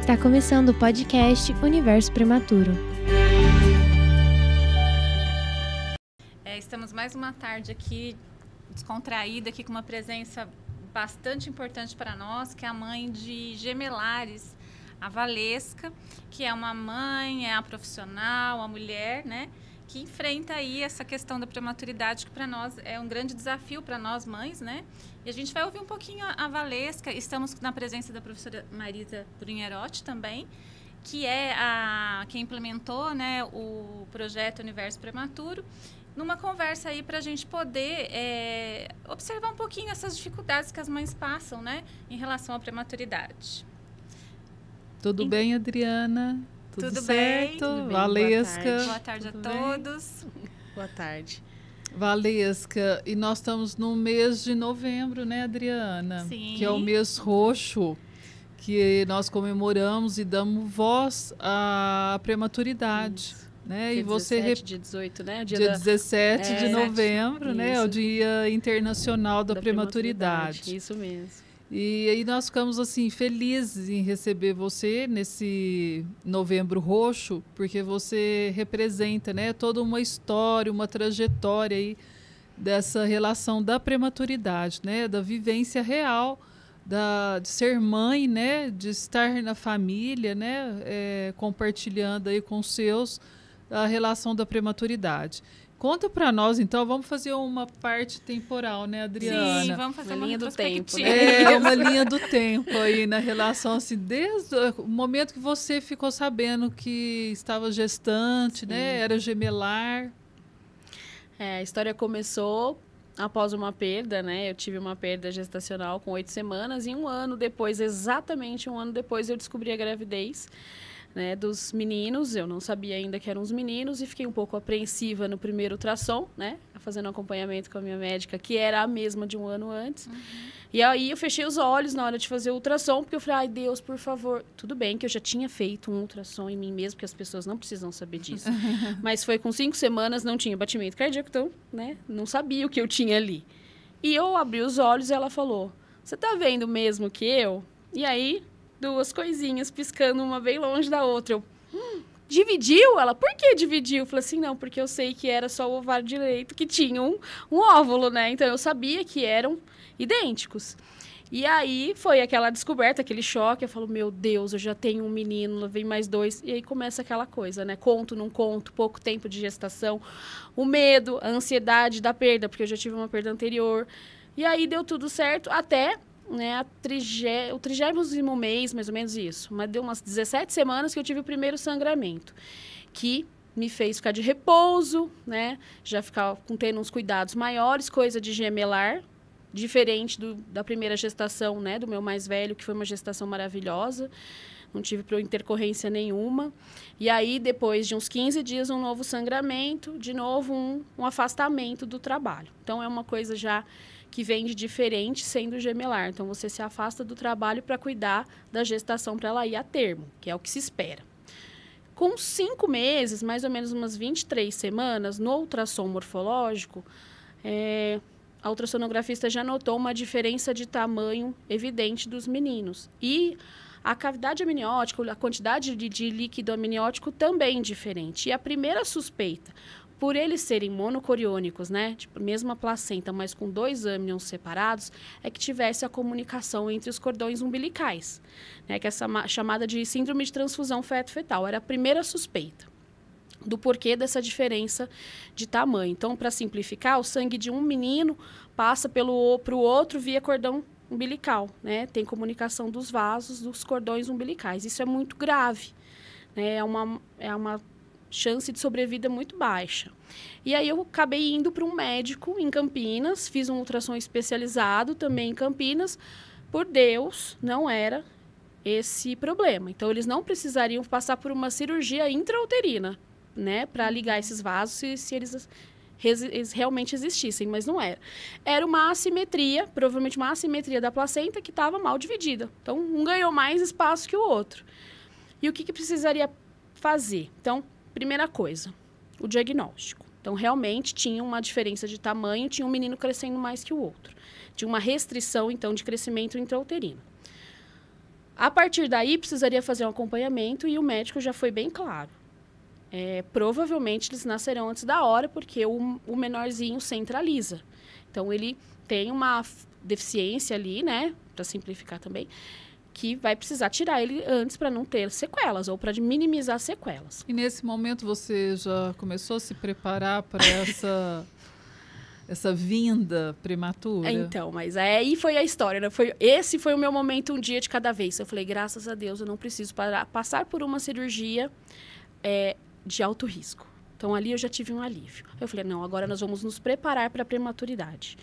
Está começando o podcast Universo Prematuro. Estamos mais uma tarde aqui, descontraída, aqui com uma presença bastante importante para nós, que é a mãe de gemelares, a Valesca, que é uma mãe, é a profissional, a mulher, né? Que enfrenta aí essa questão da prematuridade, que para nós é um grande desafio para nós mães, né? E a gente vai ouvir um pouquinho a Valesca. Estamos na presença da professora Marisa Brunherotti também, que é quem implementou, né, o projeto Universo Prematuro, numa conversa aí para a gente poder observar um pouquinho essas dificuldades que as mães passam, né, em relação à prematuridade. Tudo bem, Adriana? Tudo certo? bem? Tudo bem. Valesca. Boa tarde Tudo a bem? todos. Boa tarde. Valesca, e nós estamos no mês de novembro, né, Adriana? Sim. Que é o mês roxo, que nós comemoramos e damos voz à prematuridade. Né? Dia E você 17, dia 18, né? Dia 17 de novembro, né? É o Isso. Dia Internacional da Prematuridade. Isso mesmo. E aí nós ficamos assim felizes em receber você nesse Novembro Roxo, porque você representa, né, toda uma história, uma trajetória aí dessa relação da prematuridade, né, da vivência real de ser mãe, né, de estar na família, né, compartilhando aí com os seus a relação da prematuridade. Conta para nós, então, vamos fazer uma parte temporal, né, Adriana? Sim, vamos fazer uma linha do tempo, né? Uma linha do tempo aí na relação, assim, desde o momento que você ficou sabendo que estava gestante, né, era gemelar. A história começou após uma perda, né? Eu tive uma perda gestacional com 8 semanas e um ano depois, exatamente um ano depois, eu descobri a gravidez, né, dos meninos. Eu não sabia ainda que eram os meninos e fiquei um pouco apreensiva no primeiro ultrassom, né, fazendo acompanhamento com a minha médica, que era a mesma de um ano antes. Uhum. E aí eu fechei os olhos na hora de fazer o ultrassom, porque eu falei, ai Deus, por favor. Tudo bem que eu já tinha feito um ultrassom em mim mesmo, porque as pessoas não precisam saber disso. Mas foi com 5 semanas, não tinha batimento cardíaco, então, né, não sabia o que eu tinha ali. E eu abri os olhos e ela falou, você tá vendo mesmo que eu? E aí, duas coisinhas piscando uma bem longe da outra. Eu, dividiu? Ela, por que dividiu? Eu falei assim, não, porque eu sei que era só o ovário direito que tinha um óvulo, né? Então, eu sabia que eram idênticos. E aí, foi aquela descoberta, aquele choque. Eu falo, meu Deus, eu já tenho um menino, vem mais 2. E aí, começa aquela coisa, né? Conto, não conto, pouco tempo de gestação. O medo, a ansiedade da perda, porque eu já tive uma perda anterior. E aí, deu tudo certo, até... né, o 30º mês, mais ou menos isso. Mas deu umas 17 semanas que eu tive o primeiro sangramento, que me fez ficar de repouso, né, já ficar tendo uns cuidados maiores, coisa de gemelar, diferente da primeira gestação, né, do meu mais velho, que foi uma gestação maravilhosa. Não tive intercorrência nenhuma. E aí, depois de uns 15 dias, um novo sangramento, de novo um afastamento do trabalho. Então, é uma coisa já que vem de diferente sendo gemelar. Então, você se afasta do trabalho para cuidar da gestação para ela ir a termo, que é o que se espera. Com 5 meses, mais ou menos umas 23 semanas, no ultrassom morfológico, a ultrassonografista já notou uma diferença de tamanho evidente dos meninos. E a cavidade amniótica, a quantidade de líquido amniótico também diferente. E a primeira suspeita, por eles serem monocoriônicos, né, tipo, mesma placenta, mas com 2 âmnions separados, é que tivesse a comunicação entre os cordões umbilicais, né, que é essa chamada de síndrome de transfusão feto-fetal. Era a primeira suspeita do porquê dessa diferença de tamanho. Então, para simplificar, o sangue de um menino passa para o outro via cordão umbilical, né? Tem comunicação dos vasos, dos cordões umbilicais. Isso é muito grave, né? É uma chance de sobrevida muito baixa. E aí eu acabei indo para um médico em Campinas, fiz um ultrassom especializado também em Campinas. Por Deus, não era esse problema. Então, eles não precisariam passar por uma cirurgia intrauterina, né? Para ligar esses vasos, se eles realmente existissem, mas não era. Era uma assimetria, provavelmente uma assimetria da placenta que estava mal dividida. Então, um ganhou mais espaço que o outro. E o que precisaria fazer? Então, primeira coisa, o diagnóstico. Então, realmente, tinha uma diferença de tamanho, tinha um menino crescendo mais que o outro. Tinha uma restrição, então, de crescimento intrauterino. A partir daí, precisaria fazer um acompanhamento e o médico já foi bem claro. Provavelmente eles nascerão antes da hora, porque o menorzinho centraliza. Então, ele tem uma deficiência ali, né, para simplificar também, que vai precisar tirar ele antes para não ter sequelas ou para minimizar sequelas. E nesse momento você já começou a se preparar para essa vinda prematura? Então, mas aí foi a história, né? Esse foi o meu momento, um dia de cada vez. Eu falei, graças a Deus, eu não preciso passar por uma cirurgia de alto risco. Então, ali eu já tive um alívio. Eu falei, não, agora nós vamos nos preparar para a prematuridade.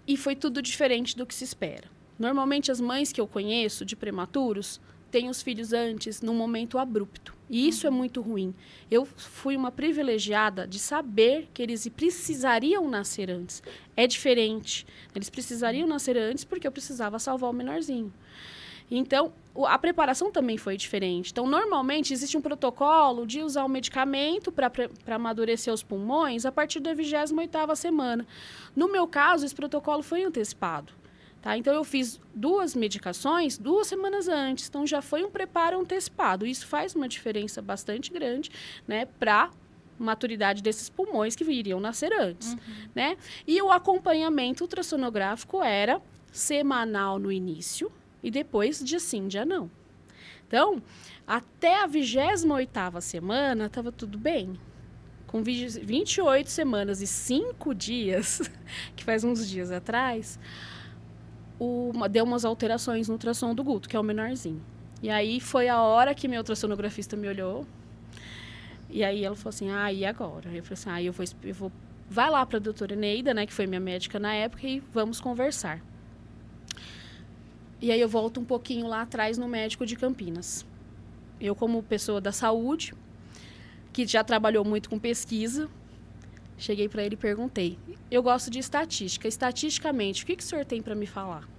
E foi tudo diferente do que se espera. Normalmente, as mães que eu conheço de prematuros têm os filhos antes, num momento abrupto. E isso é muito ruim. Eu fui uma privilegiada de saber que eles precisariam nascer antes. É diferente. Eles precisariam nascer antes porque eu precisava salvar o menorzinho. Então, a preparação também foi diferente. Então, normalmente, existe um protocolo de usar o medicamento para amadurecer os pulmões a partir da 28ª semana. No meu caso, esse protocolo foi antecipado. Tá? Então, eu fiz 2 medicações 2 semanas antes. Então, já foi um preparo antecipado. Isso faz uma diferença bastante grande, né, para a maturidade desses pulmões que iriam nascer antes. Né? E o acompanhamento ultrassonográfico era semanal no início e depois dia sim, dia não. Então, até a 28ª semana, estava tudo bem. Com 28 semanas e 5 dias, que faz uns dias atrás, deu umas alterações no ultrassom do Guto, que é o menorzinho. E aí foi a hora que meu ultrassonografista me olhou. E aí ela falou assim, e agora? Eu falei assim, eu vou vai lá para a doutora Eneida, né, que foi minha médica na época, e vamos conversar. E aí eu volto um pouquinho lá atrás no médico de Campinas. Eu, como pessoa da saúde, que já trabalhou muito com pesquisa, cheguei para ele e perguntei. Eu gosto de estatística. Estatisticamente, o que o senhor tem para me falar?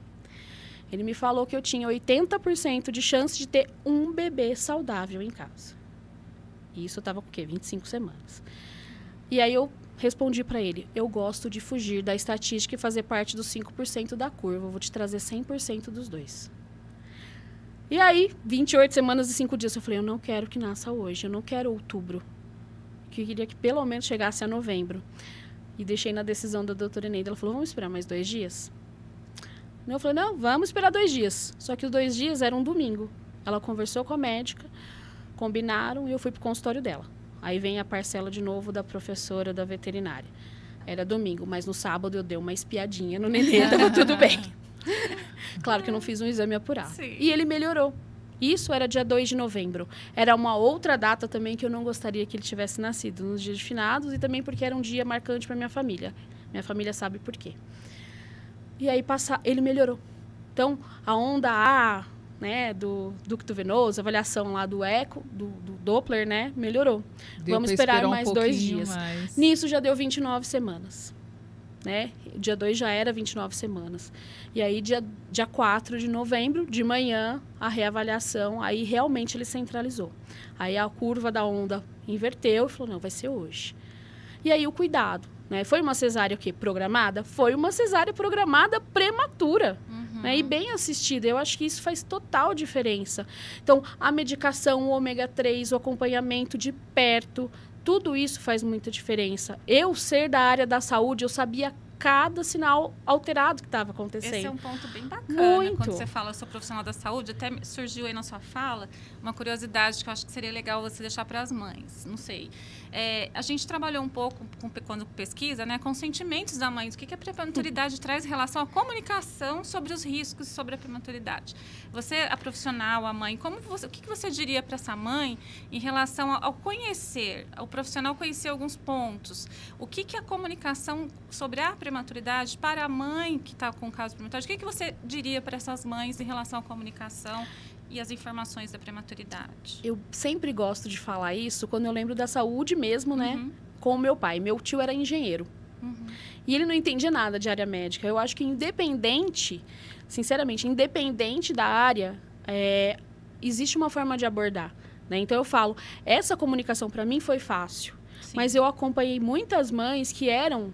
Ele me falou que eu tinha 80% de chance de ter um bebê saudável em casa. E isso eu estava com o quê? 25 semanas. E aí eu respondi para ele, eu gosto de fugir da estatística e fazer parte dos 5% da curva. Eu vou te trazer 100% dos dois. E aí, 28 semanas e 5 dias, eu falei, eu não quero que nasça hoje, eu não quero outubro. Eu queria que pelo menos chegasse a novembro. E deixei na decisão da doutora Eneida. Ela falou, vamos esperar mais 2 dias? Eu falei, não, vamos esperar 2 dias. Só que os 2 dias eram um domingo. Ela conversou com a médica, combinaram e eu fui pro consultório dela. Aí vem a parcela de novo da professora da veterinária. Era domingo, mas no sábado eu dei uma espiadinha no nenê, estava tudo bem. Claro que eu não fiz um exame apurado. Sim. E ele melhorou. Isso era dia 2 de novembro. Era uma outra data também que eu não gostaria que ele tivesse nascido, nos dias de finados, e também porque era um dia marcante para minha família. Minha família sabe por quê. E aí ele melhorou. Então, a onda A, né, do ducto venoso, avaliação lá do eco, do Doppler, né, melhorou. Vamos esperar mais 2 dias. Mais. Nisso já deu 29 semanas. Né? Dia 2 já era 29 semanas. E aí, dia 4 de novembro, de manhã, a reavaliação, aí realmente ele centralizou. Aí a curva da onda inverteu e falou, não, vai ser hoje. E aí o cuidado, né? Foi uma cesárea o quê? Programada? Foi uma cesárea programada prematura. Né? E bem assistida. Eu acho que isso faz total diferença. Então, a medicação, o ômega 3, o acompanhamento de perto, tudo isso faz muita diferença. Eu ser da área da saúde, eu sabia cada sinal alterado que estava acontecendo. Esse é um ponto bem bacana. Muito. Quando você fala, eu sou profissional da saúde, até surgiu aí na sua fala uma curiosidade que eu acho que seria legal você deixar para as mães. Não sei. A gente trabalhou um pouco, quando pesquisa, né, com sentimentos da mãe. O que a prematuridade traz em relação à comunicação sobre os riscos sobre a prematuridade? Você, a profissional, a mãe, o que você diria para essa mãe em relação ao conhecer, ao profissional conhecer alguns pontos? O que a comunicação sobre a prematuridade para a mãe que está com o caso de prematuridade, o que você diria para essas mães em relação à comunicação e as informações da prematuridade? Eu sempre gosto de falar isso quando eu lembro da saúde mesmo, né? Com o meu pai. Meu tio era engenheiro. E ele não entendia nada de área médica. Eu acho que sinceramente, independente da área, existe uma forma de abordar. Né? Então, eu falo, essa comunicação para mim foi fácil. Sim. Mas eu acompanhei muitas mães que eram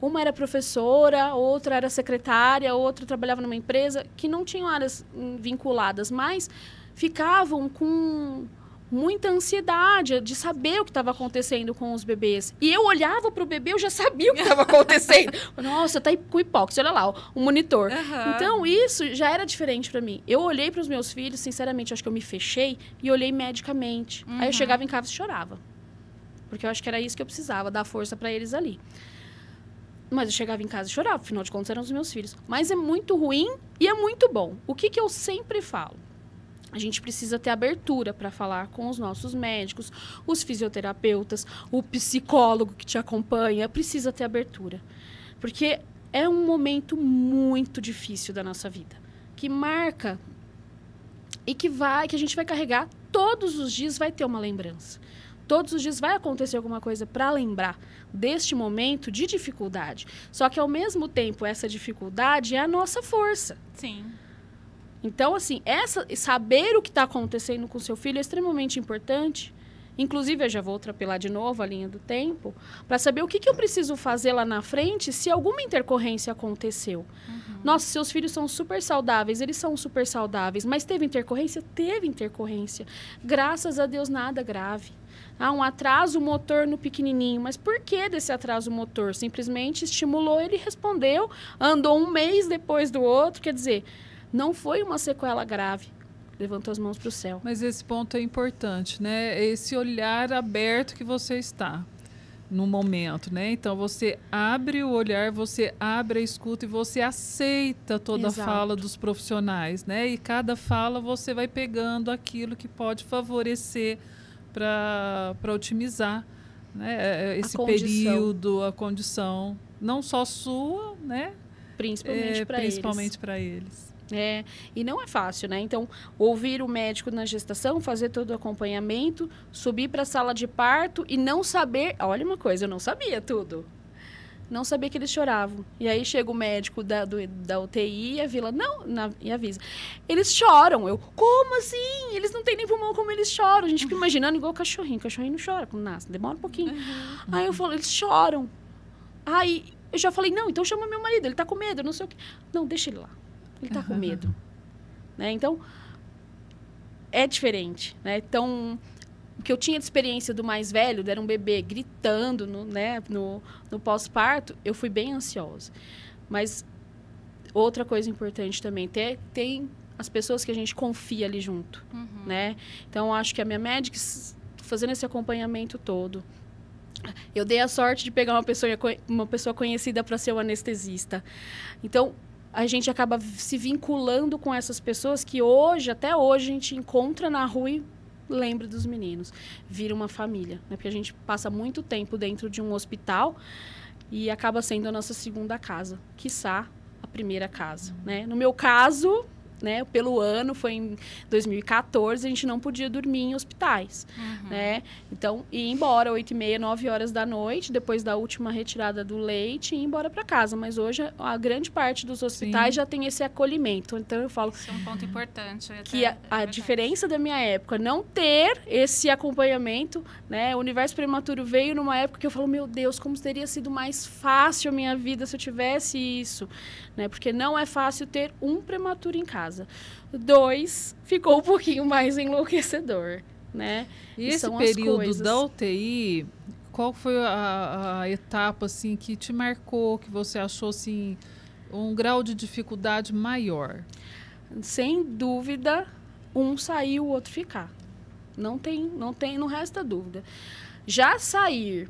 Uma era professora, outra era secretária, outra trabalhava numa empresa, que não tinham áreas vinculadas, mas ficavam com muita ansiedade de saber o que estava acontecendo com os bebês. E eu olhava para o bebê, eu já sabia o que estava acontecendo. Nossa, tá com hipóxia, olha lá, o monitor. Então, isso já era diferente para mim. Eu olhei para os meus filhos, sinceramente, acho que eu me fechei e olhei medicamente. Aí eu chegava em casa e chorava. Porque eu acho que era isso que eu precisava, dar força para eles ali. Mas eu chegava em casa e chorava, afinal de contas eram os meus filhos. Mas é muito ruim e é muito bom. O que eu sempre falo? A gente precisa ter abertura para falar com os nossos médicos, os fisioterapeutas, o psicólogo que te acompanha. Precisa ter abertura. Porque é um momento muito difícil da nossa vida. Que marca e que a gente vai carregar todos os dias, vai ter uma lembrança. Todos os dias vai acontecer alguma coisa para lembrar deste momento de dificuldade. Só que, ao mesmo tempo, essa dificuldade é a nossa força. Sim. Então, assim, saber o que está acontecendo com o seu filho é extremamente importante. Inclusive, eu já vou atropelar de novo a linha do tempo, para saber o que eu preciso fazer lá na frente se alguma intercorrência aconteceu. Nossa, seus filhos são super saudáveis, eles são super saudáveis, mas teve intercorrência? Teve intercorrência. Graças a Deus, nada grave. Um atraso motor no pequenininho. Mas por que desse atraso motor? Simplesmente estimulou, ele respondeu, andou um mês depois do outro. Quer dizer, não foi uma sequela grave. Levantou as mãos para o céu. Mas esse ponto é importante, né? Esse olhar aberto que você está no momento, né? Então, você abre o olhar, você abre a escuta e você aceita toda a fala dos profissionais, né? E cada fala você vai pegando aquilo que pode favorecer para otimizar, né, esse período, a condição, não só sua, né, principalmente para eles. E não é fácil, né? Então, ouvir o médico na gestação, fazer todo o acompanhamento, subir para a sala de parto e não saber... Olha uma coisa, eu não sabia tudo. Não sabia que eles choravam. E aí chega o médico da UTI e avisa. Eles choram. Eu, como assim? Eles não têm nem pulmão, como eles choram? A gente fica imaginando igual cachorrinho. Cachorrinho não chora quando nasce, demora um pouquinho. Aí eu falo, eles choram. Aí eu já falei, não, então chama meu marido, ele tá com medo, não sei o quê. Não, deixa ele lá. Ele tá com medo. Né? Então, é diferente. Né? Então... O que eu tinha de experiência do mais velho, era um bebê gritando no pós-parto, eu fui bem ansiosa. Mas outra coisa importante também, tem as pessoas que a gente confia ali junto, né? Então, acho que a minha médica, fazendo esse acompanhamento todo, eu dei a sorte de pegar uma pessoa conhecida para ser o anestesista. Então, a gente acaba se vinculando com essas pessoas que até hoje, a gente encontra na rua e lembra dos meninos, vira uma família, né? Porque a gente passa muito tempo dentro de um hospital e acaba sendo a nossa segunda casa, quiçá a primeira casa, né? No meu caso, né, pelo ano, foi em 2014, a gente não podia dormir em hospitais, né? Então, ia embora 8h30, 9 horas da noite, depois da última retirada do leite, e ir embora para casa. Mas hoje, a grande parte dos hospitais já tem esse acolhimento. Então, eu falo... Isso é um ponto importante. Que a diferença da minha época, não ter esse acompanhamento, né? O Universo Prematuro veio numa época que eu falo, meu Deus, como teria sido mais fácil a minha vida se eu tivesse isso, né? Porque não é fácil ter um prematuro em casa. 2, ficou um pouquinho mais enlouquecedor, né? E esse período da UTI, qual foi a etapa assim que te marcou, que você achou assim um grau de dificuldade maior? Sem dúvida, um sair, o outro ficar. Não resta dúvida. Já sair,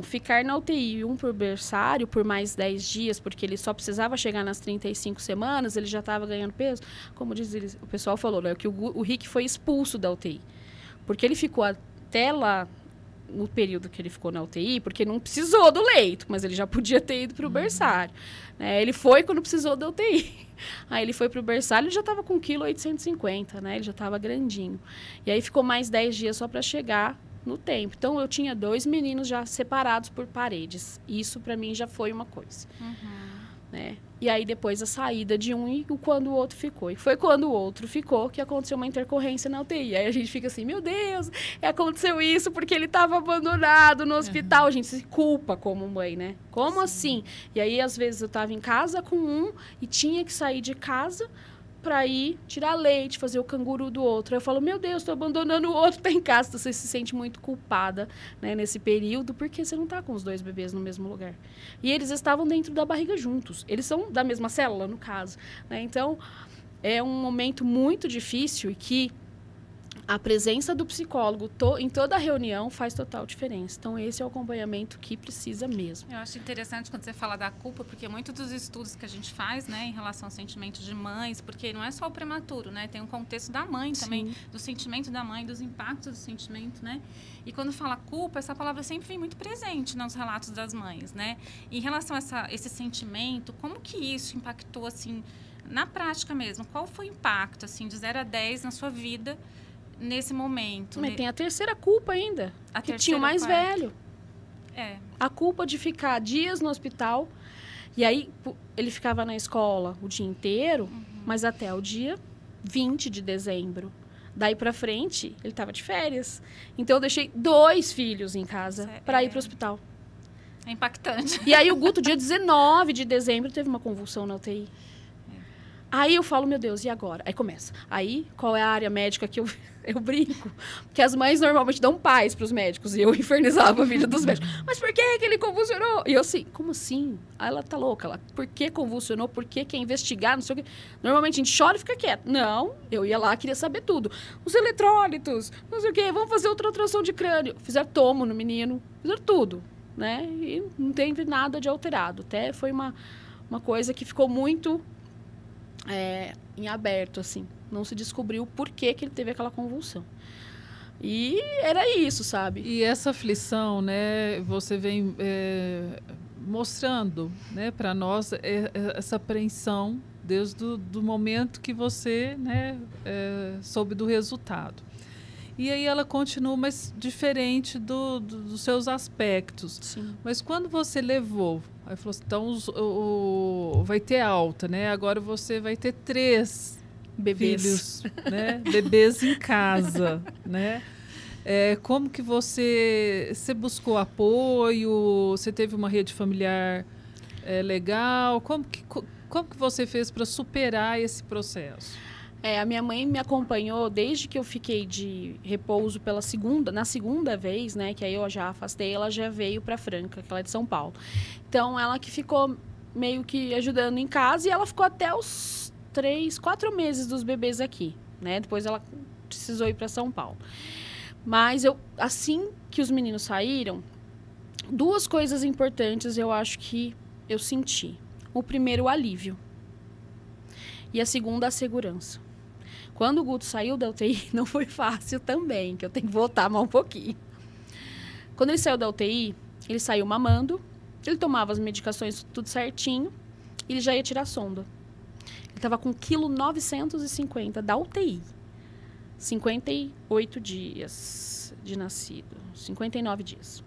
ficar na UTI, por berçário, por mais 10 dias, porque ele só precisava chegar nas 35 semanas, ele já estava ganhando peso. Como diz o pessoal falou, né, que o Rick foi expulso da UTI. Porque ele ficou até lá, no período que ele ficou na UTI, porque não precisou do leito, mas ele já podia ter ido para o berçário. Né? Ele foi quando precisou da UTI. Aí ele foi para o berçário, ele já estava com 1,850 kg, né? Ele já estava grandinho. E aí ficou mais 10 dias só para chegar no tempo. Então, eu tinha 2 meninos já separados por paredes. Isso, para mim, já foi uma coisa. né? E aí depois a saída de um e quando o outro ficou. E foi quando o outro ficou que aconteceu uma intercorrência na UTI. Aí a gente fica assim, meu Deus, aconteceu isso porque ele estava abandonado no hospital. A gente se culpa como mãe, né? Como assim? E aí, às vezes, eu estava em casa com um e tinha que sair de casa para ir tirar leite, fazer o canguru do outro. Aí eu falo, meu Deus, estou abandonando o outro, tá em casa. Você se sente muito culpada, né, nesse período, porque você não está com os 2 bebês no mesmo lugar. E eles estavam dentro da barriga juntos. Eles são da mesma célula, no caso, né? Então, é um momento muito difícil e que a presença do psicólogo em toda a reunião faz total diferença. Então, esse é o acompanhamento que precisa mesmo. Eu acho interessante quando você fala da culpa, porque muitos dos estudos que a gente faz, né, em relação ao sentimento de mães, porque não é só o prematuro, né, tem um contexto da mãe também, do sentimento da mãe, dos impactos do sentimento, né, e quando fala culpa, essa palavra sempre vem muito presente nos relatos das mães, né, e em relação a esse sentimento, como que isso impactou, assim, na prática mesmo? Qual foi o impacto, assim, de 0 a 10 na sua vida nesse momento? Mas tem a terceira culpa ainda, que tinha o mais velho. A culpa de ficar dias no hospital, e aí ele ficava na escola o dia inteiro, mas até o dia 20 de dezembro. Daí pra frente, ele estava de férias. Então, eu deixei 2 filhos em casa para ir para o hospital. É impactante. E aí, o Guto, dia 19 de dezembro, teve uma convulsão na UTI. Aí eu falo, meu Deus, e agora? Aí começa. Aí, qual é a área médica que eu brinco? Porque as mães normalmente dão paz para os médicos. E eu infernizava a vida dos médicos. Mas por que ele convulsionou? E eu assim, como assim? Aí ela tá louca. Ela, por que convulsionou? Por que quer investigar? Não sei o quê. Normalmente a gente chora e fica quieto. Não, eu ia lá, queria saber tudo. Os eletrólitos, não sei o quê. Vamos fazer outra ultrassom de crânio. Fizeram tomo no menino. Fizeram tudo, né? E não teve nada de alterado. Até foi uma coisa que ficou muito... em aberto, assim. Não se descobriu por que ele teve aquela convulsão. E era isso, sabe? E essa aflição, né, você vem mostrando, né, para nós essa apreensão desde o momento que você, né, soube do resultado. E aí ela continua, mas diferente dos seus aspectos. Sim. Mas quando você levou, aí falou assim, então vai ter alta, né? Agora você vai ter 3 bebês, filhos, né? Bebês em casa, né? Como que você buscou apoio? Você teve uma rede familiar legal? Como que você fez para superar esse processo? A minha mãe me acompanhou desde que eu fiquei de repouso na segunda vez, né? Que aí eu já afastei, ela já veio para Franca, que ela é de São Paulo. Então, ela que ficou meio que ajudando em casa e ela ficou até os 4 meses dos bebês aqui, né? Depois ela precisou ir para São Paulo. Mas assim que os meninos saíram, 2 coisas importantes eu acho que eu senti. O primeiro, o alívio. E a segunda, a segurança. Quando o Guto saiu da UTI, não foi fácil também, que eu tenho que voltar mais um pouquinho. Quando ele saiu da UTI, ele saiu mamando, ele tomava as medicações tudo certinho, e ele já ia tirar a sonda. Ele estava com 1,950 kg da UTI. 58 dias de nascido, 59 dias.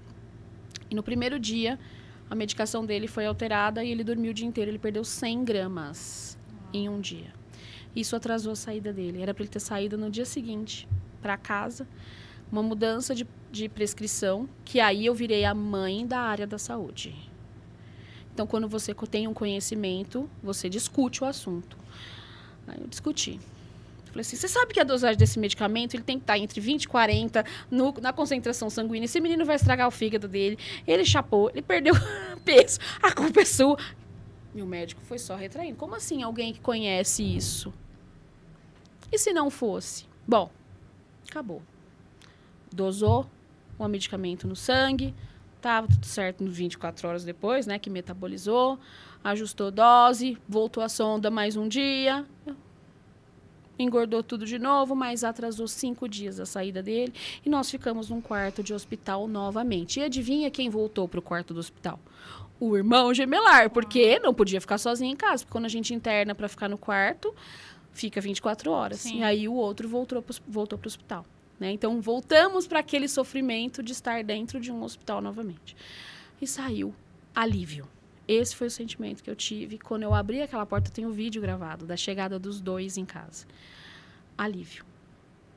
E no primeiro dia, a medicação dele foi alterada e ele dormiu o dia inteiro. Ele perdeu 100 gramas em um dia. Isso atrasou a saída dele. Era para ele ter saído no dia seguinte para casa. Uma mudança de prescrição, que aí eu virei a mãe da área da saúde. Então, quando você tem um conhecimento, você discute o assunto. Aí eu discuti. Falei assim, você sabe que a dosagem desse medicamento ele tem que estar entre 20 e 40 na concentração sanguínea. Esse menino vai estragar o fígado dele. Ele chapou, ele perdeu peso. A culpa é sua. E o médico foi só retraindo. Como assim alguém que conhece isso? E se não fosse? Bom, acabou. Dosou o medicamento no sangue. Estava tudo certo 24 horas depois, né? Que metabolizou. Ajustou dose. Voltou a sonda mais um dia. Engordou tudo de novo, mas atrasou 5 dias a saída dele. E nós ficamos num quarto de hospital novamente. E adivinha quem voltou para o quarto do hospital? O irmão gemelar, porque não podia ficar sozinho em casa. Porque quando a gente interna para ficar no quarto, fica 24 horas. Sim. E aí o outro voltou para o hospital. Né? Então, voltamos para aquele sofrimento de estar dentro de um hospital novamente. E saiu alívio. Esse foi o sentimento que eu tive quando eu abri aquela porta. Eu tenho um vídeo gravado da chegada dos 2 em casa. Alívio.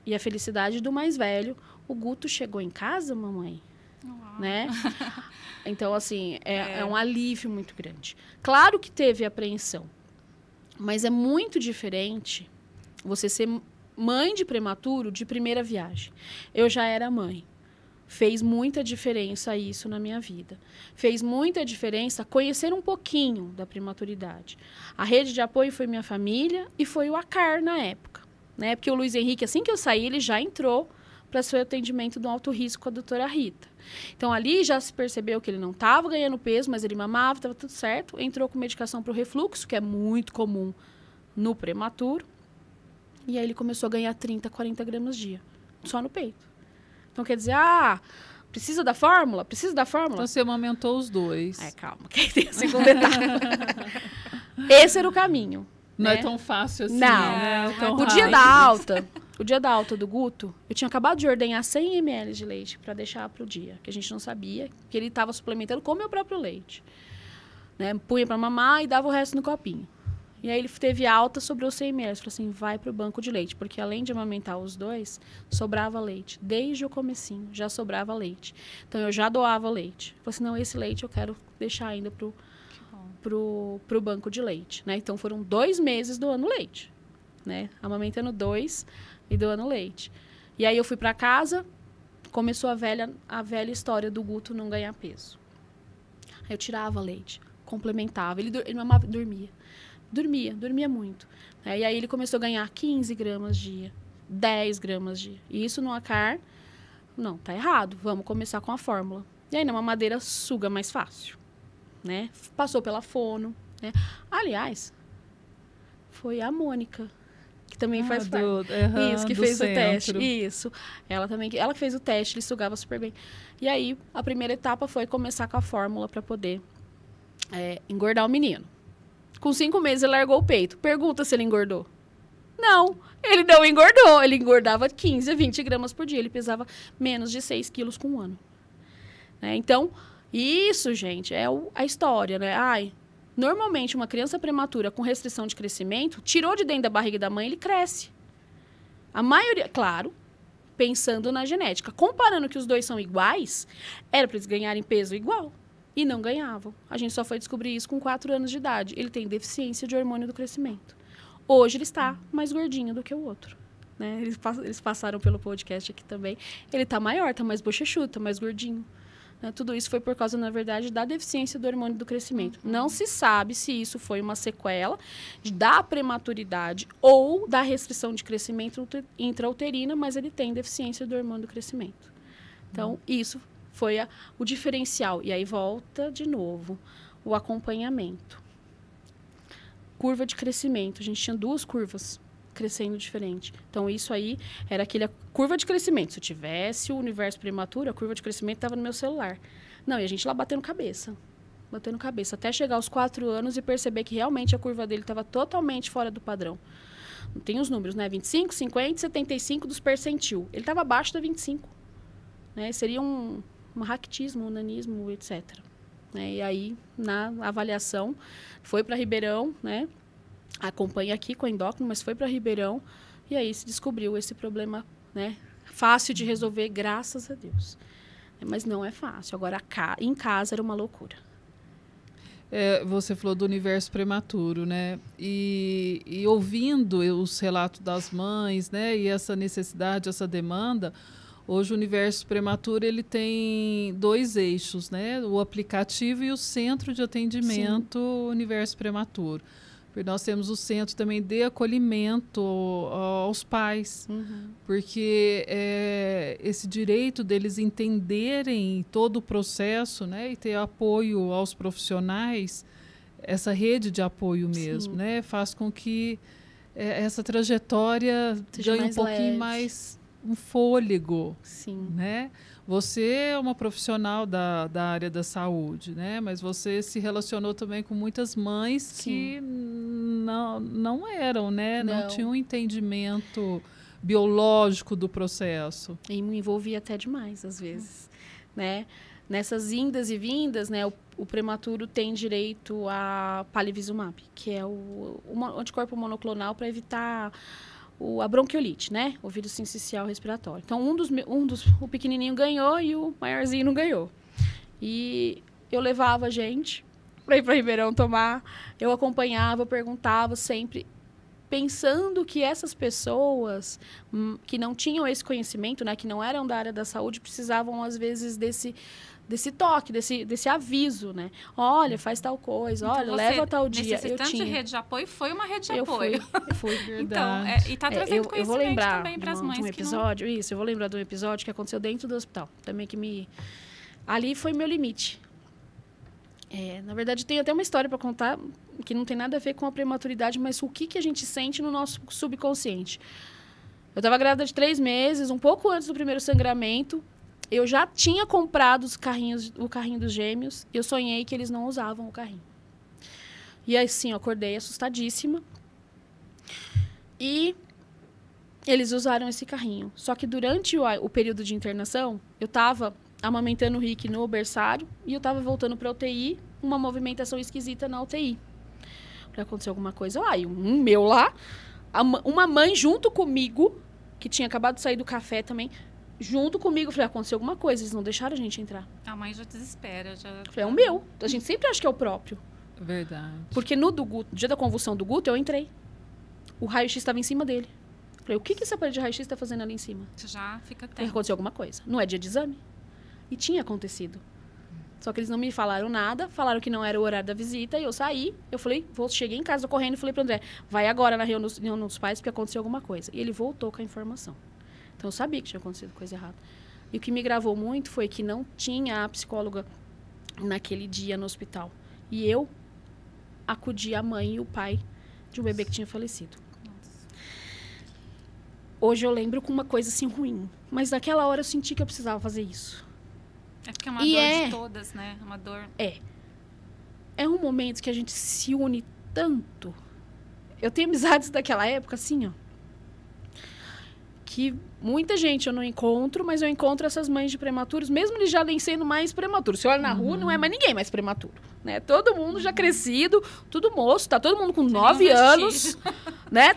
E a felicidade do mais velho. O Guto chegou em casa, mamãe? Uau. Né? Então, assim, é um alívio muito grande. Claro que teve apreensão, mas é muito diferente você ser mãe de prematuro de primeira viagem. Eu já era mãe. Fez muita diferença isso na minha vida. Fez muita diferença conhecer um pouquinho da prematuridade. A rede de apoio foi minha família e foi o ACAR na época. Né? Porque o Luiz Henrique, assim que eu saí, ele já entrou para seu atendimento do alto risco com a doutora Rita. Então, ali já se percebeu que ele não estava ganhando peso, mas ele mamava, estava tudo certo. Entrou com medicação para o refluxo, que é muito comum no prematuro. E aí ele começou a ganhar 30, 40 gramas dia, só no peito. Então, quer dizer, precisa da fórmula? Precisa da fórmula? Então, você amamentou os 2. Calma, que tem a segunda etapa. Esse era o caminho. Não né? é tão fácil assim, Não. né? O dia da alta do Guto, eu tinha acabado de ordenhar 100 ml de leite para deixar para o dia, que a gente não sabia, que ele estava suplementando com o meu próprio leite. Né? Punha para mamar e dava o resto no copinho. E aí ele teve alta, sobrou 100 ml. Falou assim, vai para o banco de leite. Porque além de amamentar os 2, sobrava leite. Desde o comecinho, já sobrava leite. Então, eu já doava leite. Falei assim, não, esse leite eu quero deixar ainda pro banco de leite. Né? Então, foram 2 meses doando leite. Né? Amamentando 2 e doando leite. E aí, eu fui para casa, começou a velha história do Guto não ganhar peso. Aí, eu tirava leite, complementava. Ele mamava, dormia. Dormia muito. E aí ele começou a ganhar 15 gramas dia, 10 gramas dia. E isso no ACAR, não, tá errado. Vamos começar com a fórmula. E aí na mamadeira suga mais fácil. Né? Passou pela fono. Né? Aliás, foi a Mônica, que também faz parte. Isso, que fez centro. O teste. Isso. Ela que fez o teste, ele sugava super bem. E aí, a primeira etapa foi começar com a fórmula para poder engordar o menino. Com 5 meses, ele largou o peito. Pergunta se ele engordou. Não, ele não engordou. Ele engordava 15 a 20 gramas por dia. Ele pesava menos de 6 quilos com 1 ano. Então, isso, gente, é a história, né? Normalmente, uma criança prematura com restrição de crescimento, tirou de dentro da barriga da mãe, ele cresce. A maioria, claro, pensando na genética. Comparando que os 2 são iguais, era para eles ganharem peso igual. E não ganhavam. A gente só foi descobrir isso com 4 anos de idade. Ele tem deficiência de hormônio do crescimento. Hoje ele está mais gordinho do que o outro. Né? Eles passaram pelo podcast aqui também. Ele está maior, está mais bochechudo, está mais gordinho. Né? Tudo isso foi por causa, na verdade, da deficiência do hormônio do crescimento. Não se sabe se isso foi uma sequela da prematuridade ou da restrição de crescimento intrauterina, mas ele tem deficiência do hormônio do crescimento. Então, isso foi o diferencial. E aí volta de novo o acompanhamento. Curva de crescimento. A gente tinha 2 curvas crescendo diferente. Então, isso aí era aquele curva de crescimento. Se eu tivesse o universo prematuro, a curva de crescimento estava no meu celular. Não, e a gente lá batendo cabeça. Até chegar aos 4 anos e perceber que realmente a curva dele estava totalmente fora do padrão. Não tem os números, né? 25, 50, 75 dos percentil. Ele estava abaixo da 25. Né? Seria um raquitismo, um nanismo, etc. Né? E aí, na avaliação, foi para Ribeirão, né? Acompanha aqui com a endócrino, mas foi para Ribeirão, e aí se descobriu esse problema, né? Fácil de resolver, graças a Deus. Mas não é fácil. Agora, em casa era uma loucura. Você falou do universo prematuro, né? E ouvindo os relatos das mães, né? E essa necessidade, essa demanda, hoje o universo prematuro ele tem 2 eixos, né? O aplicativo e o centro de atendimento universo prematuro. Porque nós temos o centro também de acolhimento aos pais, porque esse direito deles entenderem todo o processo, né? E ter apoio aos profissionais, essa rede de apoio mesmo, né? Faz com que essa trajetória ganhe um pouquinho mais um fôlego, né? Você é uma profissional da área da saúde, né? Mas você se relacionou também com muitas mães que não eram, né? Não tinham um entendimento biológico do processo. E me envolvia até demais, às vezes, né? nessas indas e vindas, né, o prematuro tem direito a palivizumab, que é o anticorpo monoclonal para evitar a bronquiolite, né? O vírus sincicial respiratório. Então, o pequenininho ganhou e o maiorzinho não ganhou. E eu levava a gente para ir para Ribeirão tomar, eu acompanhava, perguntava sempre, pensando que essas pessoas que não tinham esse conhecimento, né, que não eram da área da saúde, precisavam, às vezes, desse toque, desse aviso, né? Olha, faz tal coisa, então, olha, leva tal dia. Necessitante de rede de apoio, foi uma rede de apoio. Eu fui. Então, e está trazendo conhecimento eu vou lembrar também para as mães. De um episódio, eu vou lembrar de um episódio que aconteceu dentro do hospital. Também ali foi meu limite. Na verdade, tem até uma história para contar que não tem nada a ver com a prematuridade, mas o que a gente sente no nosso subconsciente. Eu estava grávida de 3 meses, um pouco antes do primeiro sangramento. Eu já tinha comprado o carrinho dos gêmeos. Eu sonhei que eles não usavam o carrinho. E assim, eu acordei assustadíssima. E eles usaram esse carrinho. Só que durante o período de internação, eu estava amamentando o Rick no berçário e eu estava voltando para a UTI, uma movimentação esquisita na UTI. Para acontecer alguma coisa lá. E um meu lá, uma mãe junto comigo, que tinha acabado de sair do café também, junto comigo. Falei, aconteceu alguma coisa, eles não deixaram a gente entrar. A mãe já desespera. Falei, é o meu. A gente sempre acha que é o próprio. Verdade. Porque no dia da convulsão do Guto, eu entrei. O raio-x estava em cima dele. Falei, o que esse aparelho de raio-x está fazendo ali em cima? Você já fica tenso. Aconteceu alguma coisa. Não é dia de exame? E tinha acontecido. Só que eles não me falaram nada, falaram que não era o horário da visita, e eu saí. Eu falei, cheguei em casa correndo e falei para o André, vai agora na reunião dos pais, porque aconteceu alguma coisa. E ele voltou com a informação. Então, eu sabia que tinha acontecido coisa errada. E o que me gravou muito foi que não tinha a psicóloga naquele dia no hospital. E eu acudi a mãe e o pai de um bebê que tinha falecido. Nossa. Hoje eu lembro com uma coisa assim ruim. Mas naquela hora eu senti que eu precisava fazer isso. É porque é uma dor de todas, né? Uma dor... É um momento que a gente se une tanto. Eu tenho amizades daquela época, assim, ó. Que muita gente eu não encontro, mas eu encontro essas mães de prematuros, mesmo eles já nem sendo mais prematuros. Você olha na rua, não é mais ninguém mais prematuro, né? Todo mundo já crescido, tudo moço, tá todo mundo com 9 anos, né?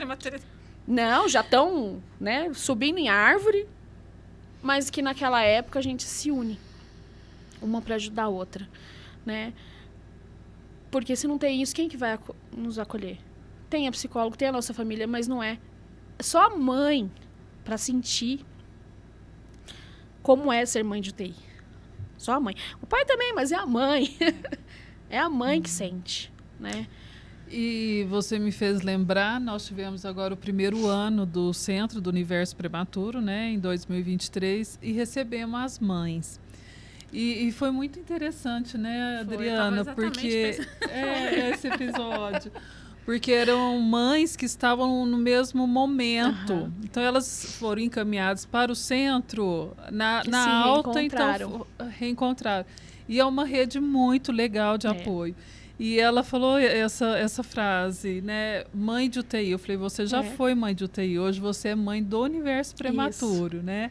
Não, já estão, né, subindo em árvore, mas que naquela época a gente se une, uma para ajudar a outra, né? Porque se não tem isso, quem que vai nos acolher? Tem a psicóloga, tem a nossa família, mas não é só a mãe para sentir como é ser mãe de UTI. Só a mãe. O pai também, mas é a mãe. É a mãe que sente, né? E você me fez lembrar, nós tivemos agora o primeiro ano do Centro do Universo Prematuro, né, em 2023, e recebemos as mães. E foi muito interessante, né, Adriana? Porque esse episódio. Porque eram mães que estavam no mesmo momento. Uhum. Então, elas foram encaminhadas para o centro na alta, então reencontraram. E é uma rede muito legal de apoio. E ela falou essa frase, né? Mãe de UTI. Eu falei, você já foi mãe de UTI, hoje você é mãe do universo prematuro, isso, né?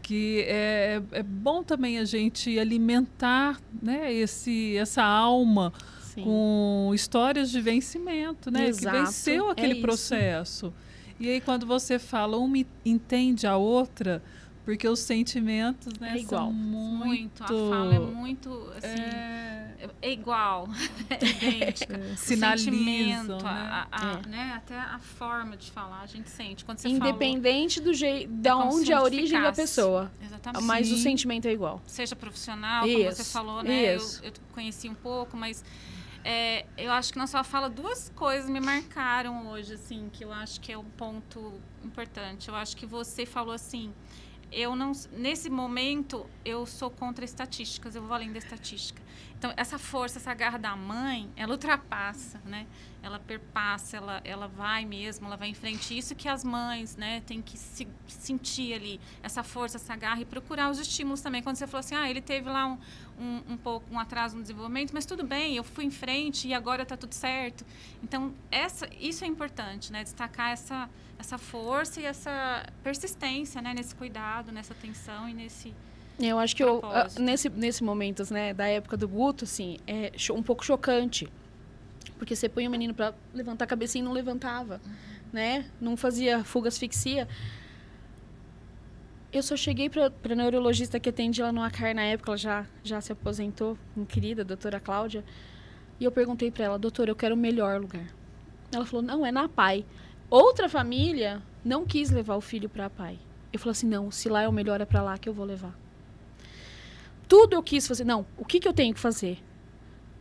Que é bom também a gente alimentar, né, essa alma, sim, com histórias de vencimento, né? Exato, que venceu aquele processo. E aí, quando você fala, uma entende a outra, porque os sentimentos, né, são muito... A fala é muito, assim... É igual, é idêntica. Sinalizam, né? Até a forma de falar, a gente sente. Quando você independente do jeito, da onde a origem da pessoa. Exatamente. Mas sim, o sentimento é igual. Seja profissional, como você falou, né? Eu conheci um pouco, mas eu acho que na sua fala 2 coisas me marcaram hoje, assim, que eu acho que é um ponto importante. Eu acho que você falou assim... nesse momento, eu sou contra estatísticas, eu vou além da estatística. Então, essa força, essa garra da mãe, ela ultrapassa, né? Ela perpassa, ela vai mesmo, ela vai em frente. Isso que as mães, né, têm que sentir ali, essa força, essa garra, e procurar os estímulos também. Quando você falou assim, ele teve lá um atraso no desenvolvimento, mas tudo bem, eu fui em frente e agora está tudo certo. Então, isso é importante, né? Destacar essa força e essa persistência, né? Nesse cuidado, nessa atenção e nesse... Eu acho que nesse momento, né, da época do Guto, assim, é um pouco chocante. Porque você põe o menino para levantar a cabecinha e não levantava, né? Não fazia fuga asfixia. Eu só cheguei para a neurologista que atende lá no ACAR na época, ela já se aposentou, minha querida, doutora Cláudia. E eu perguntei para ela, doutora, eu quero o melhor lugar. Ela falou, não, é na PAI. Outra família não quis levar o filho para a PAI. Eu falei assim, não, se lá é o melhor, é para lá que eu vou levar. Tudo eu quis fazer. Não, o que eu tenho que fazer?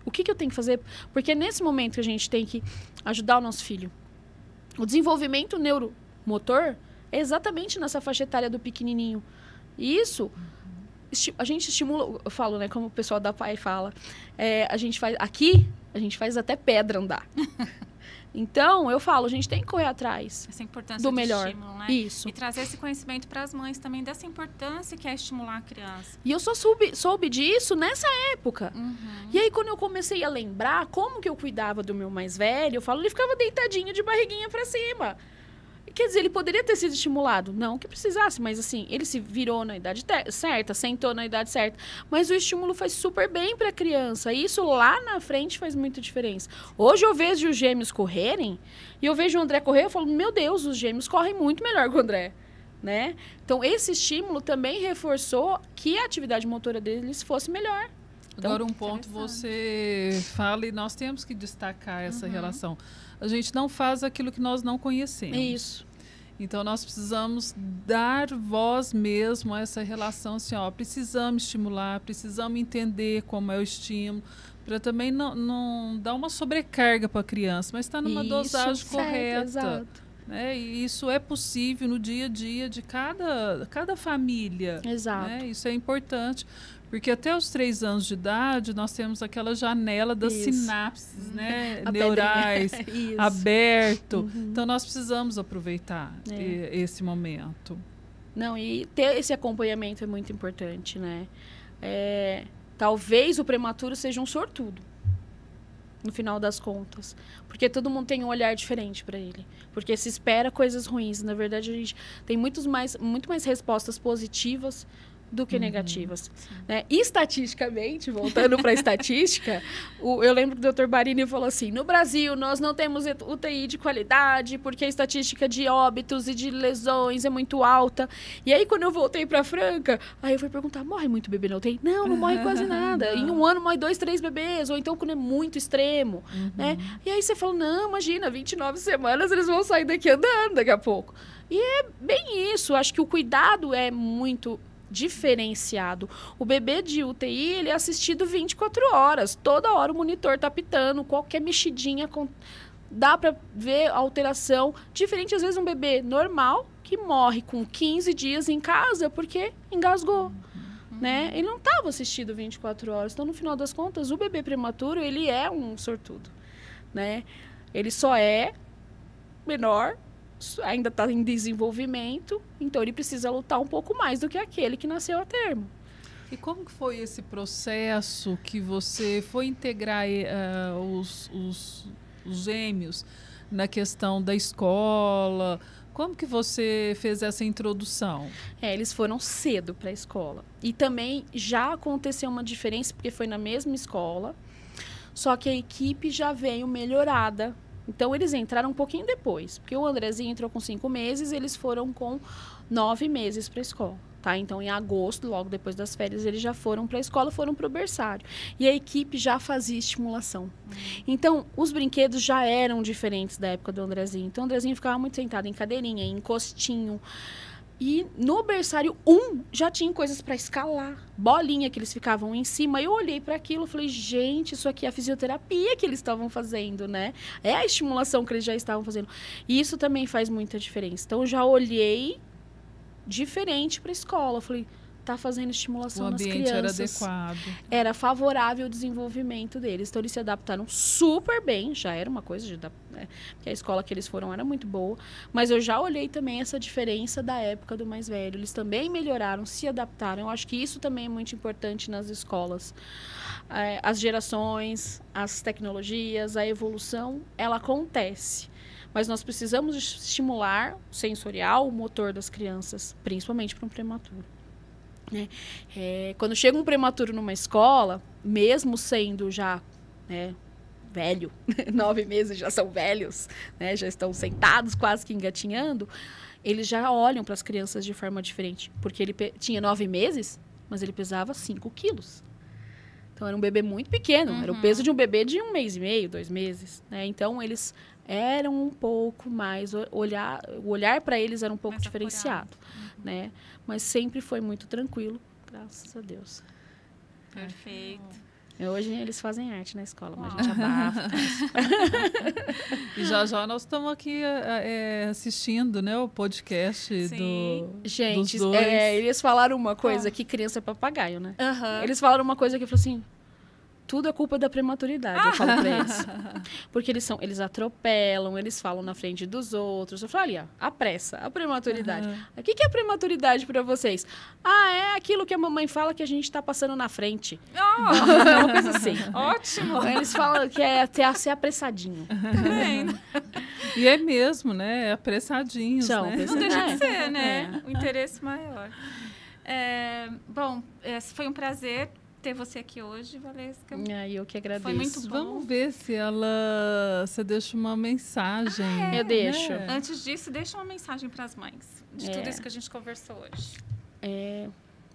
O que eu tenho que fazer? Porque é nesse momento que a gente tem que ajudar o nosso filho. O desenvolvimento neuromotor é exatamente nessa faixa etária do pequenininho. E isso, a gente estimula, eu falo, né, como o pessoal da PAI fala, a gente faz até pedra andar. Então, eu falo, a gente tem que correr atrás essa importância do do melhor. estímulo, né? Isso. E trazer esse conhecimento para as mães também dessa importância que é estimular a criança. E eu só soube disso nessa época. E aí, quando eu comecei a lembrar como que eu cuidava do meu mais velho, eu falo, ele ficava deitadinho de barriguinha para cima. Quer dizer, ele poderia ter sido estimulado. Não que precisasse, mas assim, ele se virou na idade certa, sentou na idade certa. Mas o estímulo faz super bem para a criança. E isso lá na frente faz muita diferença. Hoje eu vejo os gêmeos correrem, e eu vejo o André correr, eu falo, meu Deus, os gêmeos correm muito melhor que o André. Né? Então, esse estímulo também reforçou que a atividade motora deles fosse melhor. Então, agora, um ponto você fala, e nós temos que destacar essa relação. A gente não faz aquilo que nós não conhecemos. Isso. Então, nós precisamos dar voz mesmo a essa relação, assim, ó, precisamos estimular, precisamos entender como é o estímulo, para também não dar uma sobrecarga para a criança, mas estar numa dosagem correta. Exato. Né? E isso é possível no dia a dia de cada família. Exato. Né? Isso é importante. Porque até os 3 anos de idade, nós temos aquela janela das sinapses, né, neurais, aberto. Então, nós precisamos aproveitar esse momento. Não, e ter esse acompanhamento é muito importante, né? Talvez o prematuro seja um sortudo, no final das contas. Porque todo mundo tem um olhar diferente para ele. Porque se espera coisas ruins. Na verdade, a gente tem muito mais respostas positivas do que negativas. Né? E, estatisticamente, voltando para a estatística, eu lembro que o Dr. Barini falou assim, no Brasil nós não temos UTI de qualidade porque a estatística de óbitos e de lesões é muito alta. E aí, quando eu voltei para Franca, aí eu fui perguntar, morre muito bebê na UTI? Não morre quase nada. Em um ano morre 2, 3 bebês, ou então quando é muito extremo. Né? E aí você fala, não, imagina, 29 semanas eles vão sair daqui andando daqui a pouco. E é bem isso. Acho que o cuidado é muito diferenciado. O bebê de UTI, ele é assistido 24 horas. Toda hora o monitor tá apitando, qualquer mexidinha dá para ver a alteração. Diferente, às vezes, um bebê normal que morre com 15 dias em casa porque engasgou. Né? Ele não estava assistido 24 horas. Então, no final das contas, o bebê prematuro, ele é um sortudo. Né? Ele só é menor, ainda está em desenvolvimento, então ele precisa lutar um pouco mais do que aquele que nasceu a termo. E como que foi esse processo que você foi integrar os gêmeos na questão da escola? Como que você fez essa introdução? Eles foram cedo para a escola. E também já aconteceu uma diferença, porque foi na mesma escola, só que a equipe já veio melhorada. Então, eles entraram um pouquinho depois, porque o Andrezinho entrou com 5 meses, eles foram com 9 meses para a escola, tá? Então, em agosto, logo depois das férias, eles já foram para a escola, foram para o berçário. E a equipe já fazia estimulação. Então, os brinquedos já eram diferentes da época do Andrezinho. Então, o Andrezinho ficava muito sentado em cadeirinha, em encostinho. E no berçário 1 já tinha coisas para escalar, bolinha que eles ficavam em cima. Eu olhei para aquilo e falei, gente, isso aqui é a fisioterapia que eles estavam fazendo, né? É a estimulação que eles já estavam fazendo. E isso também faz muita diferença. Então, eu já olhei diferente para a escola. Eu falei, tá fazendo estimulação nas crianças. O ambiente era adequado. Era favorável ao desenvolvimento deles. Então, eles se adaptaram super bem. Já era uma coisa porque a escola que eles foram era muito boa. Mas eu já olhei também essa diferença da época do mais velho. Eles também melhoraram, se adaptaram. Eu acho que isso também é muito importante nas escolas. As gerações, as tecnologias, a evolução, ela acontece. Mas nós precisamos estimular o sensorial, o motor das crianças, principalmente para um prematuro. né? Quando chega um prematuro numa escola, mesmo sendo já, né, velho, 9 meses já são velhos, né, já estão sentados quase que engatinhando, eles já olham para as crianças de forma diferente. Porque ele tinha 9 meses, mas ele pesava 5 quilos. Então, era um bebê muito pequeno. Era o peso de um bebê de 1 mês e meio, 2 meses. Né? Então, eles eram um pouco mais... O olhar para eles era um pouco mais diferenciado. Né? Mas sempre foi muito tranquilo, graças a Deus. Perfeito. Hoje eles fazem arte na escola, mas a gente abafa. E já nós estamos aqui assistindo, né, o podcast gente, dos dois. Eles falaram uma coisa que criança é papagaio, né? Uhum. Eles falaram uma coisa que eu falei assim... Tudo é culpa da prematuridade, eu falo pra eles. Porque eles atropelam, eles falam na frente dos outros. Eu falo, ali, ó, a pressa, a prematuridade. O que é a prematuridade pra vocês? É aquilo que a mamãe fala que a gente tá passando na frente. É uma coisa assim. Ótimo. Eles falam que ser apressadinho. E é mesmo, né? É apressadinhos, né? Não deixa de ser, né? O interesse maior. Bom, foi um prazer ter você aqui hoje, Valesca. Eu que agradeço. Foi muito bom. Vamos ver se você deixa uma mensagem. Eu deixo. Antes disso, deixa uma mensagem para as mães de tudo isso que a gente conversou hoje.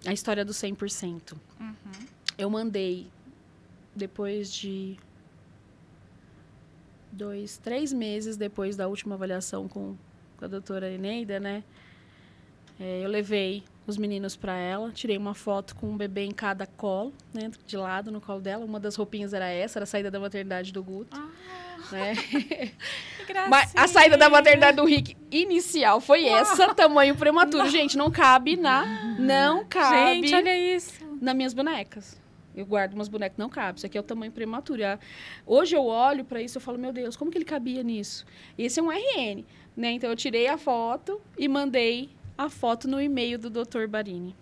A história do 100%. Eu mandei, depois de 3 meses depois da última avaliação com a doutora Eneida, né? Eu levei os meninos para ela, tirei uma foto com um bebê em cada colo, né, de lado no colo dela. Uma das roupinhas era essa, era a saída da maternidade do Guto. Né? Que gracinha. Mas a saída da maternidade do Rick inicial foi essa, tamanho prematuro. Gente, não cabe não cabe. Gente, olha isso. Nas minhas bonecas. Eu guardo umas bonecas, não cabe. Isso aqui é o tamanho prematuro. Hoje eu olho para isso e falo, meu Deus, como que ele cabia nisso? Esse é um RN, né? Então eu tirei a foto e mandei a foto no e-mail do Dr. Barini.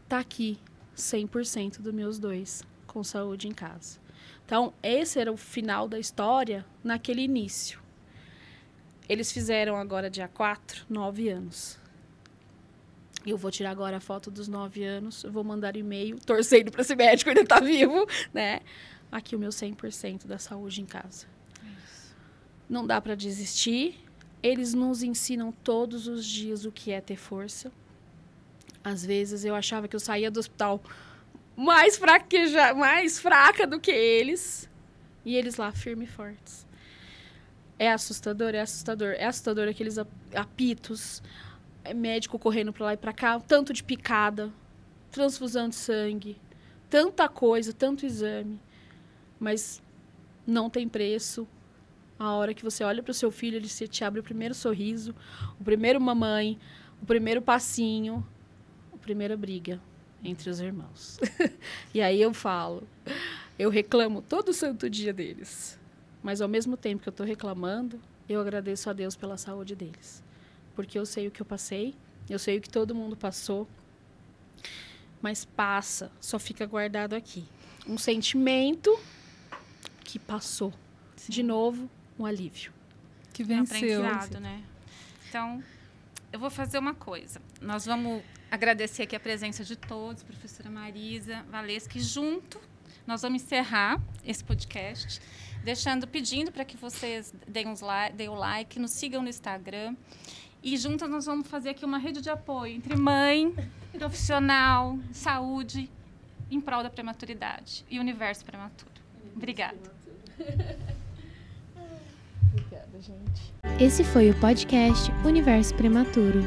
Tá aqui 100% dos meus 2 com saúde em casa. Então, esse era o final da história naquele início. Eles fizeram agora, dia 4, 9 anos. Eu vou tirar agora a foto dos 9 anos, eu vou mandar e-mail, torcendo para esse médico ainda tá vivo, né? Aqui o meu 100% da saúde em casa. Isso. Não dá para desistir. Eles nos ensinam todos os dias o que é ter força. Às vezes eu achava que eu saía do hospital mais fraca do que eles. E eles lá, firmes e fortes. É assustador, é assustador. É assustador aqueles apitos, médico correndo para lá e para cá, tanto de picada, transfusão de sangue, tanta coisa, tanto exame. Mas não tem preço. A hora que você olha para o seu filho, ele te abre o primeiro sorriso, o primeiro mamãe, o primeiro passinho, a primeira briga entre os irmãos. E aí eu reclamo todo santo dia deles. Mas ao mesmo tempo que eu estou reclamando, eu agradeço a Deus pela saúde deles. Porque eu sei o que eu passei, eu sei o que todo mundo passou, mas passa, só fica guardado aqui. Um sentimento que passou. Sim. De novo, um alívio. Que venceu. Né? Então, eu vou fazer uma coisa. Nós vamos agradecer aqui a presença de todos, professora Marisa, Valesca, e junto nós vamos encerrar esse podcast, pedindo para que vocês deem o like, nos sigam no Instagram. E juntas nós vamos fazer aqui uma rede de apoio entre mãe, profissional, saúde, em prol da prematuridade e universo prematuro. Obrigada. Obrigada, gente. Esse foi o podcast Universo Prematuro.